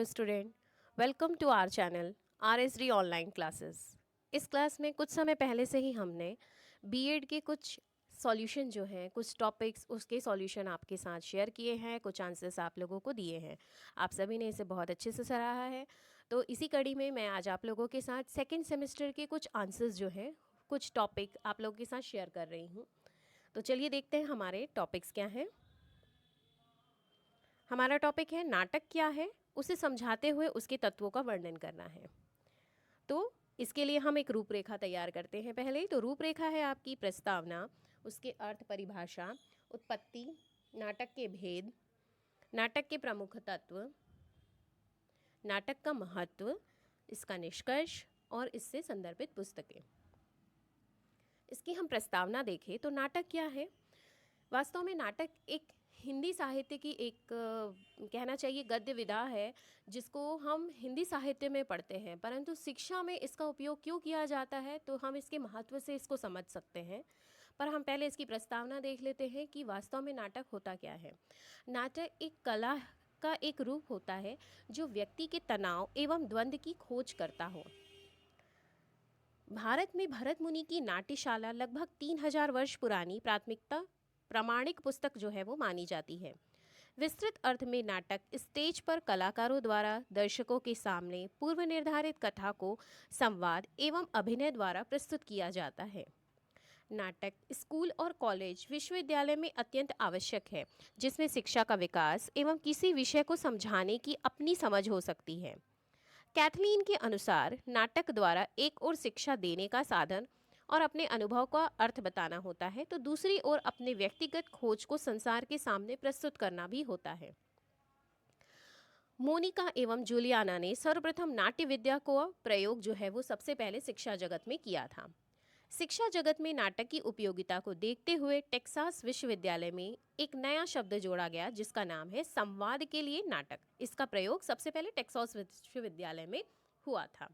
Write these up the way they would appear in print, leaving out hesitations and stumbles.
Student, welcome to our channel RSD online classes. इस class में कुछ समय पहले से ही हमने बीएड के कुछ सॉल्यूशन जो हैं, कुछ टॉपिक्स उसके सॉल्यूशन आपके साथ शेयर किए हैं, कुछ आंसर्स आप लोगों को दिए हैं। आप सभी ने इसे बहुत अच्छे से सराहा है। तो इसी कड़ी में मैं आज आप लोगों के साथ सेकेंड सेमेस्टर के कुछ आंसर्स जो हैं, कुछ टॉपिक आप लोगों के साथ शेयर कर रही हूँ। तो चलिए देखते हैं हमारे टॉपिक्स क्या हैं। हमारा टॉपिक है नाटक क्या है, उसे समझाते हुए उसके तत्वों का वर्णन करना है। तो इसके लिए हम एक रूपरेखा तैयार करते हैं। पहले ही तो रूपरेखा है आपकी प्रस्तावना, उसके अर्थ, परिभाषा, उत्पत्ति, नाटक के भेद, नाटक के प्रमुख तत्व, नाटक का महत्व, इसका निष्कर्ष और इससे संदर्भित पुस्तकें। इसकी हम प्रस्तावना देखें तो नाटक क्या है। वास्तव में नाटक एक हिंदी साहित्य की एक कहना चाहिए गद्य विधा है, जिसको हम हिंदी साहित्य में पढ़ते हैं, परंतु शिक्षा में इसका उपयोग क्यों किया जाता है तो हम इसके महत्व से इसको समझ सकते हैं। पर हम पहले इसकी प्रस्तावना देख लेते हैं कि वास्तव में नाटक होता क्या है। नाटक एक कला का एक रूप होता है जो व्यक्ति के तनाव एवं द्वंद्व की खोज करता हो। भारत में भरत मुनि की नाट्यशाला लगभग 3000 वर्ष पुरानी प्राथमिकता प्रामाणिक पुस्तक जो है वो मानी जाती है। विस्तृत अर्थ में नाटक स्टेज पर कलाकारों द्वारा दर्शकों के सामने पूर्व निर्धारित कथा को संवाद एवं अभिनय द्वारा प्रस्तुत किया जाता है। नाटक स्कूल और कॉलेज, विश्वविद्यालय में अत्यंत आवश्यक है, जिसमें शिक्षा का विकास एवं किसी विषय को समझाने की अपनी समझ हो सकती है। कैथलीन के अनुसार नाटक द्वारा एक ओर शिक्षा देने का साधन और अपने अनुभव का अर्थ बताना होता है, तो दूसरी ओर अपने व्यक्तिगत खोज को संसार के सामने प्रस्तुत करना भी होता है। मोनिका एवं जूलियाना ने सर्वप्रथम नाट्य विद्या को प्रयोग जो है वो सबसे पहले शिक्षा जगत में किया था। शिक्षा जगत में नाटक की उपयोगिता को देखते हुए टेक्सास विश्वविद्यालय में एक नया शब्द जोड़ा गया, जिसका नाम है संवाद के लिए नाटक। इसका प्रयोग सबसे पहले टेक्सास विश्वविद्यालय में हुआ था।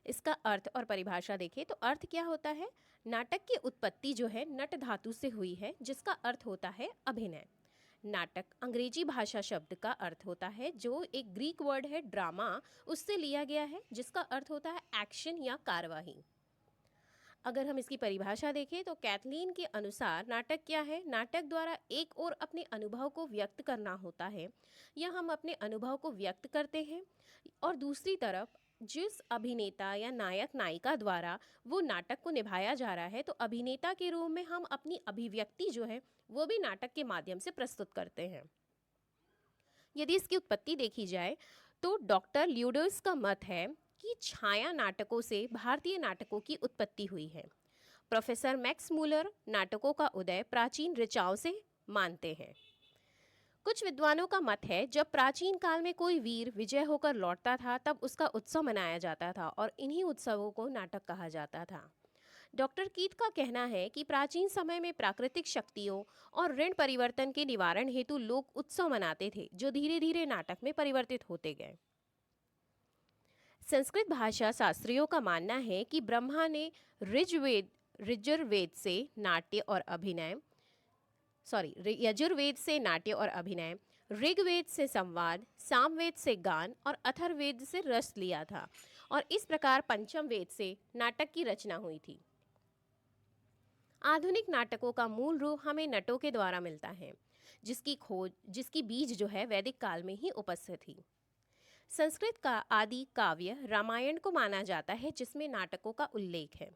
इसका अर्थ और परिभाषा देखें तो अर्थ क्या होता है। नाटक की उत्पत्ति जो है नट धातु से हुई है, जिसका अर्थ होता है अभिनय। नाटक अंग्रेजी भाषा शब्द का अर्थ होता है, जो एक ग्रीक वर्ड है ड्रामा, उससे लिया गया है, जिसका अर्थ होता है एक्शन या कार्यवाही। अगर हम इसकी परिभाषा देखें तो कैथलीन के अनुसार नाटक क्या है। नाटक द्वारा एक ओर अपने अनुभव को व्यक्त करना होता है, या हम अपने अनुभव को व्यक्त करते हैं, और दूसरी तरफ जिस अभिनेता या नायक नायिका द्वारा वो नाटक को निभाया जा रहा है, तो अभिनेता के रूप में हम अपनी अभिव्यक्ति जो है वो भी नाटक के माध्यम से प्रस्तुत करते हैं। यदि इसकी उत्पत्ति देखी जाए तो डॉक्टर ल्यूडर्स का मत है कि छाया नाटकों से भारतीय नाटकों की उत्पत्ति हुई है। प्रोफेसर मैक्स मूलर नाटकों का उदय प्राचीन ऋचाओं से मानते हैं। कुछ विद्वानों का मत है जब प्राचीन काल में कोई वीर विजय होकर लौटता था, तब उसका उत्सव मनाया जाता था और इन्हीं उत्सवों को नाटक कहा जाता था। डॉक्टर कीथ का कहना है कि प्राचीन समय में प्राकृतिक शक्तियों और ऋण परिवर्तन के निवारण हेतु लोग उत्सव मनाते थे, जो धीरे धीरे नाटक में परिवर्तित होते गए। संस्कृत भाषा शास्त्रियों का मानना है कि ब्रह्मा ने यजुर्वेद से नाट्य और अभिनय, ऋग्वेद से संवाद, सामवेद से गान और अथर्ववेद से रस लिया था, और इस प्रकार पंचम वेद से नाटक की रचना हुई थी। आधुनिक नाटकों का मूल रूप हमें नटों के द्वारा मिलता है, जिसकी बीज जो है वैदिक काल में ही उपस्थित थी। संस्कृत का आदि काव्य रामायण को माना जाता है, जिसमें नाटकों का उल्लेख है।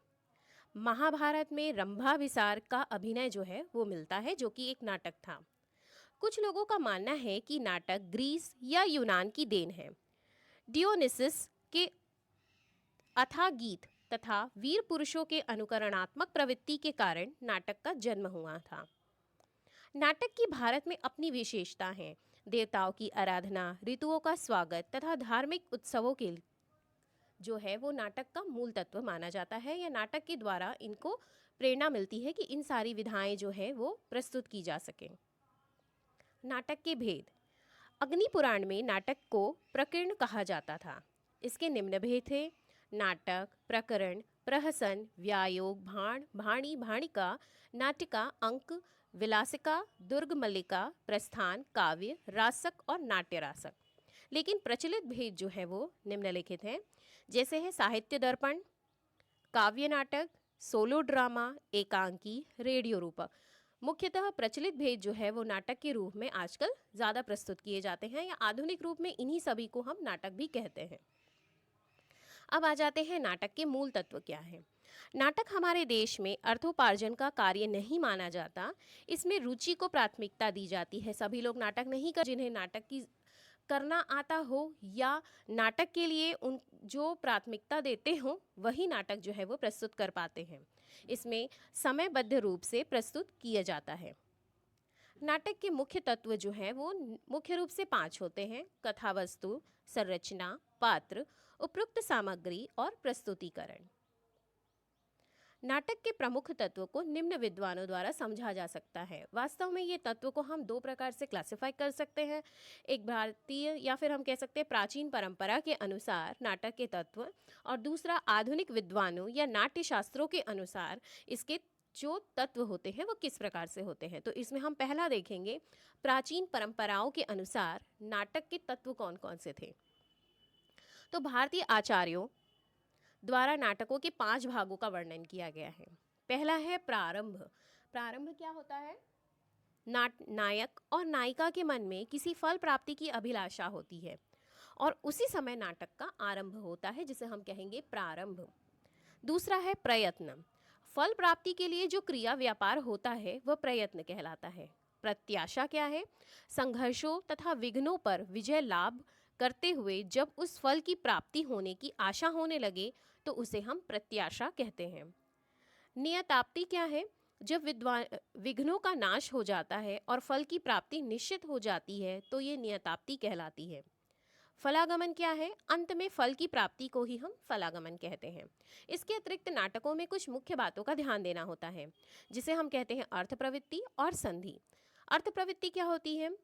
महाभारत में रंभाभिसार का अभिनय जो है वो मिलता है, जो कि एक नाटक था। कुछ लोगों का मानना है कि नाटक ग्रीस या यूनान की देन है। डियोनिसिस के अथाह गीत तथा वीर पुरुषों के अनुकरणात्मक प्रवृत्ति के कारण नाटक का जन्म हुआ था। नाटक की भारत में अपनी विशेषता है। देवताओं की आराधना, ऋतुओं का स्वागत तथा धार्मिक उत्सवों के जो है वो नाटक का मूल तत्व माना जाता है, या नाटक के द्वारा इनको प्रेरणा मिलती है कि इन सारी विधाएं जो है वो प्रस्तुत की जा सकें। नाटक के भेद। अग्नि पुराण में नाटक को प्रकीर्ण कहा जाता था। इसके निम्न भेद थे: नाटक, प्रकरण, प्रहसन, व्यायोग, भाण, भाणी, भाणिका, नाटिका, अंक, विलासिका, दुर्ग मल्लिका, प्रस्थान, काव्य, रासक और नाट्य रासक। लेकिन प्रचलित भेद जो है वो निम्नलिखित हैं, जैसे है साहित्य दर्पण, काव्य नाटक, सोलो ड्रामा, एकांकी, रेडियो रूपक। मुख्यतः प्रचलित भेद जो है वो नाटक के रूप में आजकल ज़्यादा प्रस्तुत किए जाते हैं, या आधुनिक रूप में इन्हीं सभी को हम नाटक भी कहते हैं। अब आ जाते हैं नाटक के मूल तत्व क्या है। नाटक हमारे देश में अर्थोपार्जन का कार्य नहीं माना जाता, इसमें रुचि को प्राथमिकता दी जाती है। सभी लोग नाटक नहीं कर, जिन्हें नाटक की करना आता हो या नाटक के लिए उन जो प्राथमिकता देते हो वही नाटक जो है वो प्रस्तुत कर पाते हैं। इसमें समयबद्ध रूप से प्रस्तुत किया जाता है। नाटक के मुख्य तत्व जो हैं वो मुख्य रूप से 5 होते हैं: कथावस्तु, संरचना, पात्र, उपयुक्त सामग्री और प्रस्तुतिकरण। नाटक के प्रमुख तत्वों को निम्न विद्वानों द्वारा समझा जा सकता है। वास्तव में ये तत्व को हम 2 प्रकार से क्लासिफाई कर सकते हैं। एक भारतीय या फिर हम कह सकते हैं प्राचीन परंपरा के अनुसार नाटक के तत्व, और दूसरा आधुनिक विद्वानों या नाट्य शास्त्रों के अनुसार इसके जो तत्व होते हैं वो किस प्रकार से होते हैं। तो इसमें हम पहला देखेंगे, प्राचीन परंपराओं के अनुसार नाटक के तत्व कौन कौन से थे। तो भारतीय आचार्यों द्वारा नाटकों के 5 भागों का वर्णन किया गया है। पहला है प्रारंभ। प्रारंभ क्या होता है? नायक और नायिका के मन में किसी फल प्राप्ति की अभिलाषा होती है और उसी समय नाटक का आरंभ होता है, जिसे हम कहेंगे प्रारंभ। दूसरा है प्रयत्न। फल प्राप्ति के लिए जो क्रिया व्यापार होता है वह प्रयत्न कहलाता है। प्रत्याशा क्या है? संघर्षों तथा विघ्नों पर विजय लाभ करते हुए जब उस फल की प्राप्ति होने की आशा होने लगे तो उसे हम प्रत्याशा कहते हैं। नियताप्ति क्या है? जब विघ्नों का नाश हो जाता है और फल की प्राप्ति निश्चित हो जाती है तो ये नियताप्ति कहलाती है। फलागमन क्या है? अंत में फल की प्राप्ति को ही हम फलागमन कहते हैं। इसके अतिरिक्त नाटकों में कुछ मुख्य बातों का ध्यान देना होता है, जिसे हम कहते हैं अर्थ प्रवृत्ति और संधि। अर्थ प्रवृत्ति क्या होती है?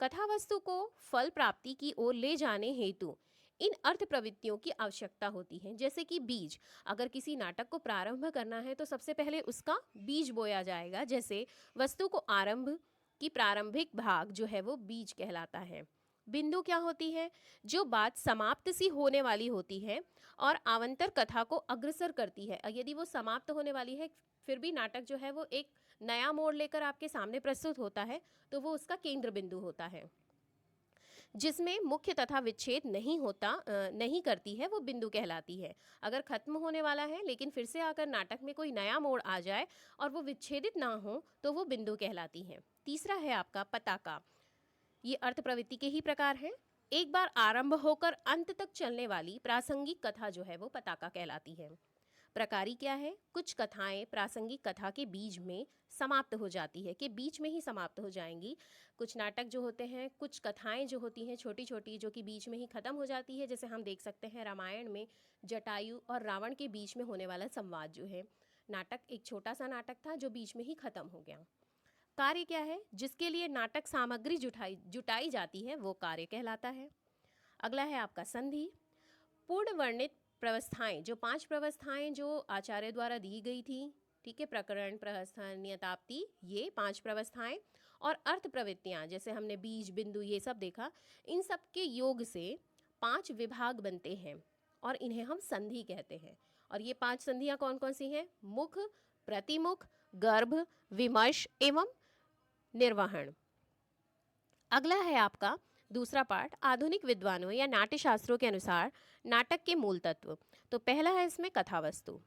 कथा वस्तु को फल प्राप्ति की ओर ले जाने हेतु इन अर्थ प्रवृत्तियों की आवश्यकता होती है। जैसे कि बीज, अगर किसी नाटक को प्रारंभ करना है तो सबसे पहले उसका बीज बोया जाएगा। जैसे वस्तु को आरंभ की प्रारंभिक भाग जो है वो बीज कहलाता है। बिंदु क्या होती है? जो बात समाप्त सी होने वाली होती है और आवंतर कथा को अग्रसर करती है। यदि वो समाप्त होने वाली है फिर भी नाटक जो है वो एक नया मोड़ लेकर आपके सामने प्रस्तुत होता है, तो वो उसका केंद्र बिंदु होता है। जिसमें मुख्य तथा विच्छेद नहीं करती है, वो बिंदु कहलाती है। अगर खत्म होने वाला है लेकिन फिर से आकर नाटक में कोई नया मोड़ आ जाए और वो विच्छेदित ना हो तो वो बिंदु कहलाती है। तीसरा है आपका पताका। ये अर्थ प्रवृत्ति के ही प्रकार हैं। एक बार आरंभ होकर अंत तक चलने वाली प्रासंगिक कथा जो है वो पताका कहलाती है। प्रकारी क्या है? कुछ कथाएं प्रासंगिक कथा के बीच में समाप्त हो जाती है, कि बीच में ही समाप्त हो जाएंगी। कुछ नाटक जो होते हैं, कुछ कथाएं जो होती हैं छोटी छोटी, जो कि बीच में ही खत्म हो जाती है। जैसे हम देख सकते हैं रामायण में जटायु और रावण के बीच में होने वाला संवाद जो है, नाटक एक छोटा सा नाटक था जो बीच में ही खत्म हो गया। कार्य क्या है? जिसके लिए नाटक सामग्री जुटाई जाती है वो कार्य कहलाता है। अगला है आपका संधि। पूर्ण वर्णित प्रवस्थाएं, जो 5 प्रवस्थाएं जो आचार्य द्वारा दी गई थी, ठीक है, प्रकरण, प्रहस्थन, नियताप्ति, ये 5 प्रवस्थाएं और अर्थ प्रवृत्तियां, जैसे हमने बीज, बिंदु, ये सब देखा, इन सब के योग से 5 विभाग बनते हैं और इन्हें हम संधि कहते हैं। और ये 5 संधियां कौन कौन सी हैं? मुख, प्रतिमुख, गर्भ, विमर्श एवं निर्वहन। अगला है आपका दूसरा पार्ट, आधुनिक विद्वानों या नाट्य शास्त्रों के अनुसार नाटक के मूल तत्व। तो पहला है इसमें कथावस्तु।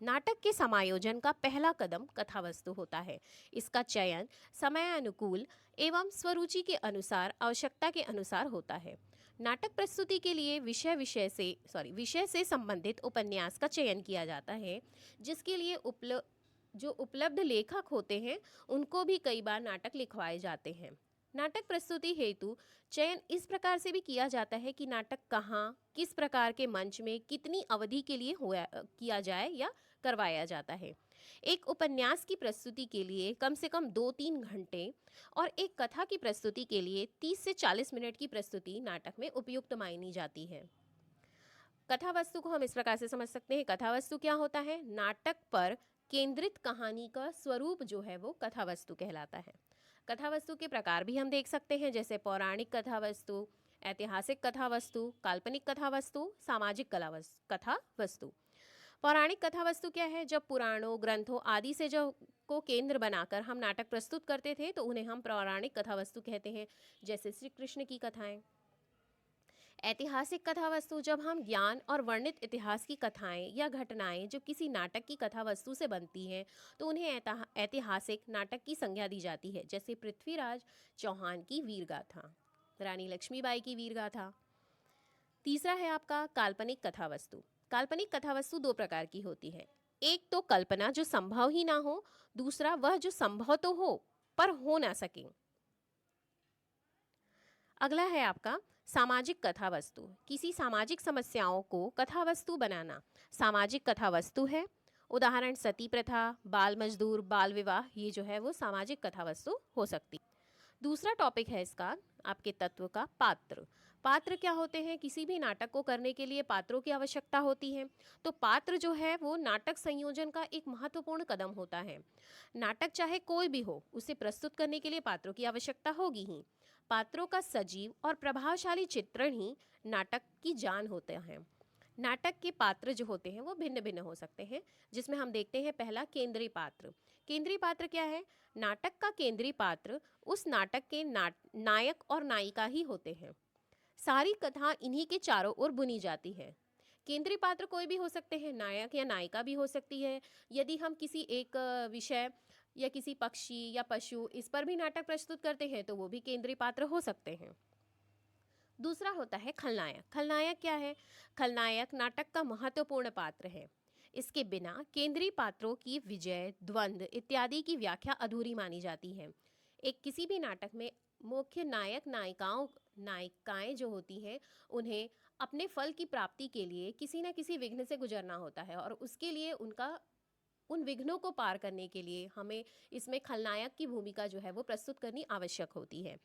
नाटक के समायोजन का पहला कदम कथावस्तु होता है। इसका चयन समय अनुकूल एवं स्वरुचि के अनुसार, आवश्यकता के अनुसार होता है। नाटक प्रस्तुति के लिए विषय से संबंधित उपन्यास का चयन किया जाता है, जिसके लिए जो उपलब्ध लेखक होते हैं उनको भी कई बार नाटक लिखवाए जाते हैं। नाटक प्रस्तुति हेतु चयन इस प्रकार से भी किया जाता है कि नाटक कहाँ, किस प्रकार के मंच में, कितनी अवधि के लिए किया जाए या करवाया जाता है। एक उपन्यास की प्रस्तुति के लिए कम से कम 2-3 घंटे और एक कथा की प्रस्तुति के लिए 30 से 40 मिनट की प्रस्तुति नाटक में उपयुक्त मानी जाती है। कथावस्तु को हम इस प्रकार से समझ सकते हैं। कथावस्तु क्या होता है? नाटक पर केंद्रित कहानी का स्वरूप जो है वो कथावस्तु कहलाता है। कथावस्तु के प्रकार भी हम देख सकते हैं, जैसे पौराणिक कथावस्तु, ऐतिहासिक कथा वस्तु, काल्पनिक कथा वस्तु, सामाजिक कथा वस्तु। पौराणिक कथा वस्तु क्या है? जब पुराणों, ग्रंथों आदि से जो को केंद्र बनाकर हम नाटक प्रस्तुत करते थे तो उन्हें हम पौराणिक कथा वस्तु कहते हैं, जैसे श्री कृष्ण की कथाएं। ऐतिहासिक कथा वस्तु, जब हम ज्ञान और वर्णित इतिहास की कथाएं या घटनाएं जो किसी नाटक की कथा वस्तु से बनती हैं तो उन्हें ऐतिहासिक नाटक की संज्ञा दी जाती है, जैसे पृथ्वीराज चौहान की वीर गाथा, रानी लक्ष्मीबाई की वीर गाथा। तीसरा है आपका काल्पनिक कथा वस्तु। काल्पनिक कथा वस्तु दो प्रकार की होती है, एक तो कल्पना जो संभव ही ना हो, दूसरा वह जो संभव तो हो पर हो ना सके। अगला है आपका सामाजिक कथा वस्तु। किसी सामाजिक समस्याओं को कथा वस्तु बनाना सामाजिक कथा वस्तु है। उदाहरण सती प्रथा, बाल मजदूर, बाल विवाह, ये जो है वो सामाजिक कथा वस्तु हो सकती। दूसरा टॉपिक है इसका आपके तत्व का पात्र। पात्र क्या होते हैं? किसी भी नाटक को करने के लिए पात्रों की आवश्यकता होती है। तो पात्र जो है वो नाटक संयोजन का एक महत्वपूर्ण कदम होता है। नाटक चाहे कोई भी हो, उसे प्रस्तुत करने के लिए पात्रों की आवश्यकता होगी ही। पात्रों का सजीव और प्रभावशाली चित्रण ही नाटक की जान होते हैं। नाटक के पात्र जो होते हैं वो भिन्न भिन्न हो सकते हैं, जिसमें हम देखते हैं पहला केंद्रीय पात्र। केंद्रीय पात्र क्या है? नाटक का केंद्रीय पात्र उस नाटक के नायक और नायिका ही होते हैं। सारी कथा इन्हीं के चारों ओर बुनी जाती है। केंद्रीय पात्र कोई भी हो सकते हैं, नायक या नायिका भी हो सकती है। यदि हम किसी एक विषय या किसी पक्षी या पशु इस पर भी नाटक प्रस्तुत करते हैं तो वो भी केंद्रीय पात्र हो सकते हैं। दूसरा होता है खलनायक। खलनायक क्या है? खलनायक नाटक का महत्वपूर्ण पात्र है। इसके बिना केंद्रीय पात्रों की विजय, द्वंद्व इत्यादि की व्याख्या अधूरी मानी जाती है। एक किसी भी नाटक में मुख्य नायक नायिकाएं जो होती हैं उन्हें अपने फल की प्राप्ति के लिए किसी न किसी विघ्न से गुजरना होता है, और उसके लिए उन विघ्नों को पार करने के लिए हमें इसमें खलनायक की भूमिका जो है वो प्रस्तुत करनी आवश्यक होती है।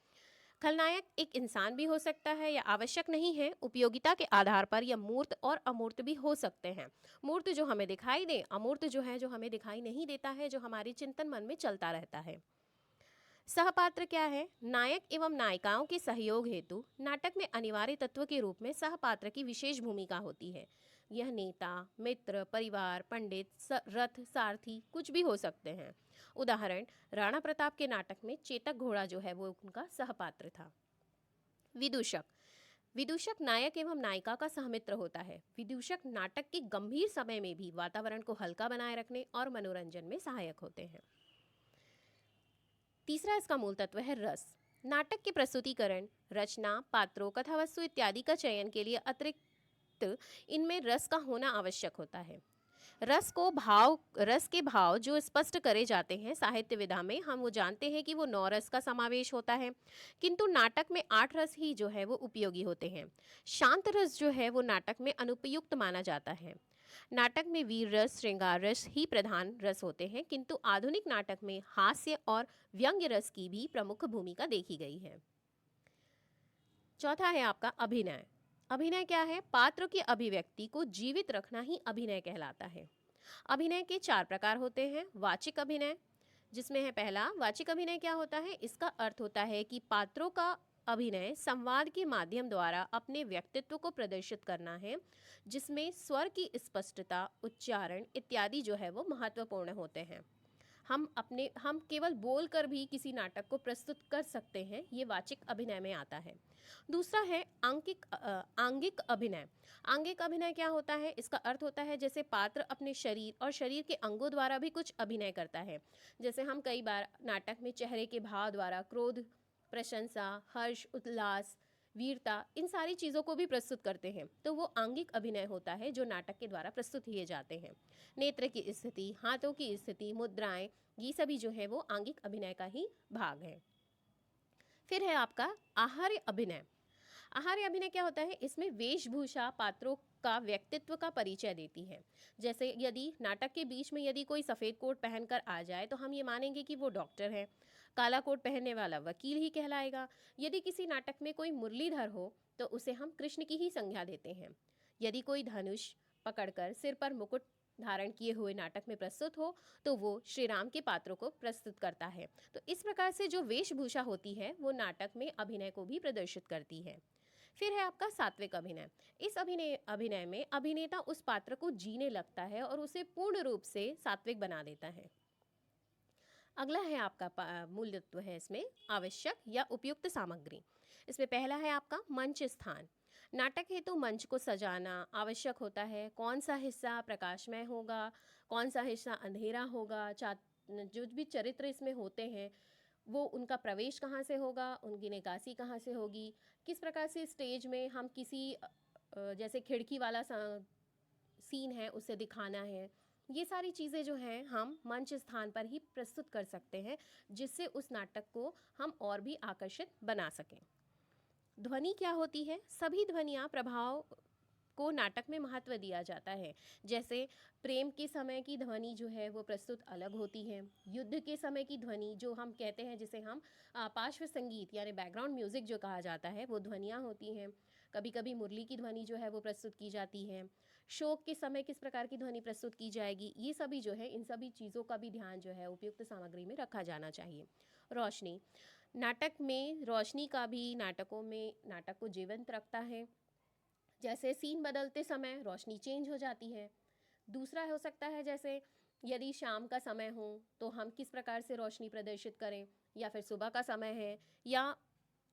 खलनायक एक इंसान भी हो सकता है या आवश्यक नहीं है, उपयोगिता के आधार पर यह मूर्त और अमूर्त भी हो सकते हैं। मूर्त जो हमें दिखाई दे, अमूर्त जो है जो हमें दिखाई नहीं देता है, जो हमारे चिंतन मन में चलता रहता है। सहपात्र क्या है? नायक एवं नायिकाओं के सहयोग हेतु नाटक में अनिवार्य तत्व के रूप में सहपात्र की विशेष भूमिका होती है। यह नेता, मित्र, परिवार, पंडित, रथ, सारथी कुछ भी हो सकते हैं। उदाहरण राणा प्रताप के नाटक में चेतक घोड़ा जो है वो उनका सहपात्र था। विदूषक। विदूषक नायक एवं नायिका का सहमित्र होता है। विदूषक नाटक के गंभीर समय में भी वातावरण को हल्का बनाए रखने और मनोरंजन में सहायक होते हैं। तीसरा इसका मूल तत्व है रस। नाटक के प्रस्तुतिकरण, रचना, पात्रों, कथावस्तु इत्यादि का चयन के लिए अतिरिक्त इनमें रस का होना आवश्यक होता है। रस के भाव जो स्पष्ट करे जाते हैं साहित्य विधा में, हम वो जानते हैं कि वो 9 रस का समावेश होता है, किंतु नाटक में 8 रस ही जो है वो उपयोगी होते हैं। शांत रस जो है वो नाटक में अनुपयुक्त माना जाता है। नाटक में वीर रस, श्रृंगार रस ही प्रधान रस होते हैं, किंतु आधुनिक नाटक में हास्य और व्यंग्य रस की भी प्रमुख भूमिका देखी गई है। चौथा है आपका अभिनय। अभिनय क्या है? पात्र की अभिव्यक्ति को जीवित रखना ही अभिनय कहलाता है। अभिनय के 4 प्रकार होते हैं। वाचिक अभिनय, जिसमें है पहला वाचिक अभिनय क्या होता है? इसका अर्थ होता है कि पात्रों का अभिनय संवाद के माध्यम द्वारा अपने व्यक्तित्व को प्रदर्शित करना है, जिसमें स्वर की स्पष्टता, उच्चारण इत्यादि जो है वो महत्वपूर्ण होते हैं। हम केवल बोलकर भी किसी नाटक को प्रस्तुत कर सकते हैं, ये वाचिक अभिनय में आता है। दूसरा है आंगिक अभिनय। आंगिक अभिनय क्या होता है? इसका अर्थ होता है जैसे पात्र अपने शरीर और शरीर के अंगों द्वारा भी कुछ अभिनय करता है। जैसे हम कई बार नाटक में चेहरे के भाव द्वारा क्रोध, प्रशंसा, हर्ष, उल्लास, वीरता, इन सारी चीज़ों को भी प्रस्तुत करते हैं, तो वो आंगिक अभिनय होता है जो नाटक के द्वारा प्रस्तुत किए जाते हैं। नेत्र की स्थिति, हाथों की स्थिति, मुद्राएं, ये सभी जो है वो आंगिक अभिनय का ही भाग है। फिर है आपका आहार्य अभिनय। आहार्य अभिनय क्या होता है? इसमें वेशभूषा पात्रों का व्यक्तित्व का परिचय देती है। जैसे यदि नाटक के बीच में यदि कोई सफ़ेद कोट पहनकर आ जाए तो हम ये मानेंगे कि वो डॉक्टर है। काला कोट पहनने वाला वकील ही कहलाएगा। यदि किसी नाटक में कोई मुरलीधर हो तो उसे हम कृष्ण की ही संज्ञा देते हैं। यदि कोई धनुष पकड़कर सिर पर मुकुट धारण किए हुए नाटक में प्रस्तुत हो तो वो श्री राम के पात्रों को प्रस्तुत करता है। तो इस प्रकार से जो वेशभूषा होती है वो नाटक में अभिनय को भी प्रदर्शित करती है। फिर है आपका सात्विक अभिनय। इस अभिनय अभिनय में अभिनेता उस पात्र को जीने लगता है और उसे पूर्ण रूप से सात्विक बना देता है। अगला है आपका मूलतत्व है इसमें आवश्यक या उपयुक्त सामग्री। इसमें पहला है आपका मंच स्थान। नाटक हेतु मंच को सजाना आवश्यक होता है। कौन सा हिस्सा प्रकाशमय होगा, कौन सा हिस्सा अंधेरा होगा, जो भी चरित्र इसमें होते हैं वो उनका प्रवेश कहाँ से होगा, उनकी निकासी कहाँ से होगी, किस प्रकार से स्टेज में हम किसी जैसे खिड़की वाला सीन है उसे दिखाना है। ये सारी चीज़ें जो हैं हम मंच स्थान पर ही प्रस्तुत कर सकते हैं, जिससे उस नाटक को हम और भी आकर्षित बना सकें। ध्वनि क्या होती है? सभी ध्वनियाँ प्रभाव को नाटक में महत्व दिया जाता है। जैसे प्रेम के समय की ध्वनि जो है वो प्रस्तुत अलग होती है। युद्ध के समय की ध्वनि जो हम कहते हैं, जिसे हम पार्श्व संगीत यानी बैकग्राउंड म्यूजिक जो कहा जाता है, वो ध्वनियाँ होती हैं। कभी कभी मुरली की ध्वनि जो है वो प्रस्तुत की जाती है। शोक के समय किस प्रकार की ध्वनि प्रस्तुत की जाएगी, ये सभी जो है, इन सभी चीज़ों का भी ध्यान जो है उपयुक्त सामग्री में रखा जाना चाहिए। रोशनी, नाटक में रोशनी का भी नाटकों में नाटक को जीवंत रखता है। जैसे सीन बदलते समय रोशनी चेंज हो जाती है। दूसरा हो सकता है जैसे यदि शाम का समय हो तो हम किस प्रकार से रोशनी प्रदर्शित करें, या फिर सुबह का समय है, या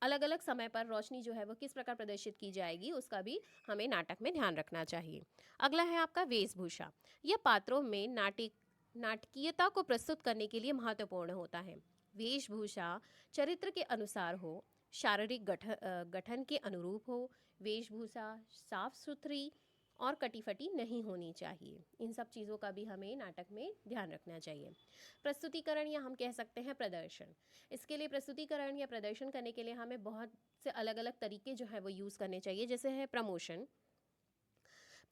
अलग अलग समय पर रोशनी जो है वो किस प्रकार प्रदर्शित की जाएगी, उसका भी हमें नाटक में ध्यान रखना चाहिए। अगला है आपका वेशभूषा। यह पात्रों में नाटकीयता को प्रस्तुत करने के लिए महत्वपूर्ण होता है। वेशभूषा चरित्र के अनुसार हो, शारीरिक गठन के अनुरूप हो। वेशभूषा साफ सुथरी और कटी-फटी नहीं होनी चाहिए। इन सब चीज़ों का भी हमें नाटक में ध्यान रखना चाहिए। प्रस्तुतिकरण या हम कह सकते हैं प्रदर्शन। इसके लिए प्रस्तुतिकरण या प्रदर्शन करने के लिए हमें बहुत से अलग अलग तरीके जो है वो यूज़ करने चाहिए। जैसे है प्रमोशन।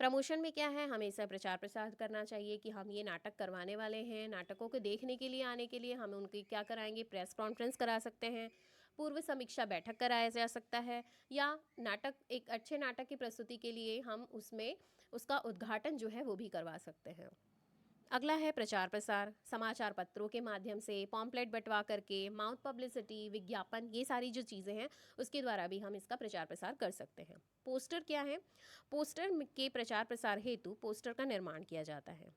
प्रमोशन में क्या है, हमें इसे प्रचार प्रसार करना चाहिए कि हम ये नाटक करवाने वाले हैं। नाटकों को देखने के लिए आने के लिए हम उनकी क्या कराएंगे, प्रेस कॉन्फ्रेंस करा सकते हैं, पूर्व समीक्षा बैठक कराया जा सकता है, या नाटक एक अच्छे नाटक की प्रस्तुति के लिए हम उसमें उसका उद्घाटन जो है वो भी करवा सकते हैं। अगला है प्रचार प्रसार। समाचार पत्रों के माध्यम से, पॉम्पलेट बंटवा करके, माउथ पब्लिसिटी, विज्ञापन, ये सारी जो चीज़ें हैं उसके द्वारा भी हम इसका प्रचार प्रसार कर सकते हैं। पोस्टर क्या है? पोस्टर के प्रचार प्रसार हेतु पोस्टर का निर्माण किया जाता है।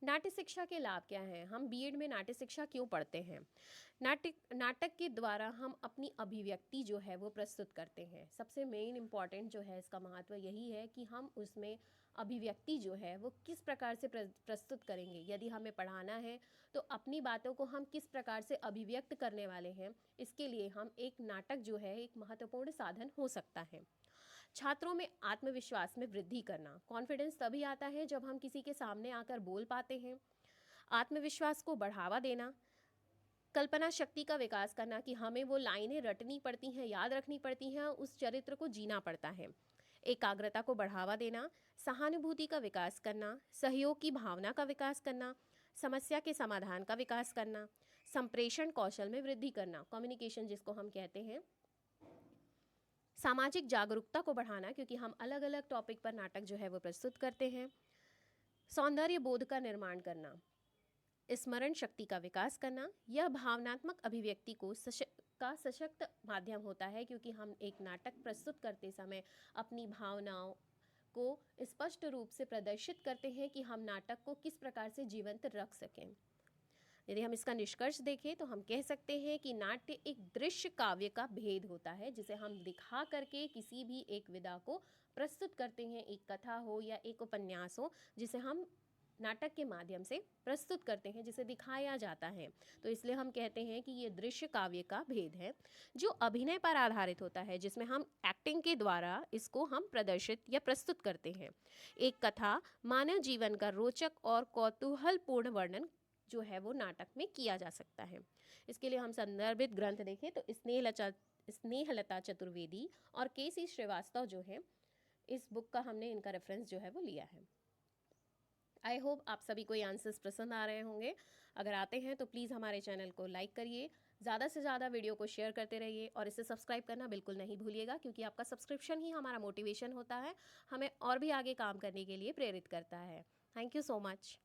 नाट्य शिक्षा के लाभ क्या हैं? हम बीएड में नाट्य शिक्षा क्यों पढ़ते हैं? नाटक के द्वारा हम अपनी अभिव्यक्ति जो है वो प्रस्तुत करते हैं। सबसे मेन इम्पॉर्टेंट जो है इसका महत्व यही है कि हम उसमें अभिव्यक्ति जो है वो किस प्रकार से प्रस्तुत करेंगे। यदि हमें पढ़ाना है तो अपनी बातों को हम किस प्रकार से अभिव्यक्त करने वाले हैं, इसके लिए हम एक नाटक जो है एक महत्वपूर्ण साधन हो सकता है। छात्रों में आत्मविश्वास में वृद्धि करना। कॉन्फिडेंस तभी आता है जब हम किसी के सामने आकर बोल पाते हैं। आत्मविश्वास को बढ़ावा देना। कल्पना शक्ति का विकास करना कि हमें वो लाइनें रटनी पड़ती हैं, याद रखनी पड़ती हैं, उस चरित्र को जीना पड़ता है। एकाग्रता को बढ़ावा देना। सहानुभूति का विकास करना। सहयोग की भावना का विकास करना। समस्या के समाधान का विकास करना। संप्रेषण कौशल में वृद्धि करना, कम्युनिकेशन जिसको हम कहते हैं। सामाजिक जागरूकता को बढ़ाना, क्योंकि हम अलग अलग टॉपिक पर नाटक जो है वो प्रस्तुत करते हैं। सौंदर्य बोध का निर्माण करना। स्मरण शक्ति का विकास करना। यह भावनात्मक अभिव्यक्ति को सशक्त माध्यम होता है, क्योंकि हम एक नाटक प्रस्तुत करते समय अपनी भावनाओं को स्पष्ट रूप से प्रदर्शित करते हैं कि हम नाटक को किस प्रकार से जीवंत रख सकें। यदि हम इसका निष्कर्ष देखें तो हम कह सकते हैं कि नाट्य एक दृश्य काव्य का भेद होता है, जिसे हम दिखा करके किसी भी एक विधा को प्रस्तुत करते हैं। एक कथा हो या एक उपन्यास हो, जिसे हम नाटक के माध्यम से प्रस्तुत करते हैं, जिसे दिखाया जाता है। तो इसलिए हम कहते हैं कि ये दृश्य काव्य का भेद है, जो अभिनय पर आधारित होता है, जिसमें हम एक्टिंग के द्वारा इसको हम प्रदर्शित या प्रस्तुत करते हैं। एक कथा मानव जीवन का रोचक और कौतूहलपूर्ण वर्णन जो है वो नाटक में किया जा सकता है। इसके लिए हम संदर्भित ग्रंथ देखें तो स्नेहलता चतुर्वेदी और केसी श्रीवास्तव जो है, इस बुक का हमने इनका रेफरेंस जो है वो लिया है। आई होप आप सभी को ये आंसर्स पसंद आ रहे होंगे। अगर आते हैं तो प्लीज़ हमारे चैनल को लाइक करिए, ज़्यादा से ज़्यादा वीडियो को शेयर करते रहिए, और इसे सब्सक्राइब करना बिल्कुल नहीं भूलिएगा, क्योंकि आपका सब्सक्रिप्शन ही हमारा मोटिवेशन होता है, हमें और भी आगे काम करने के लिए प्रेरित करता है। Thank you so much.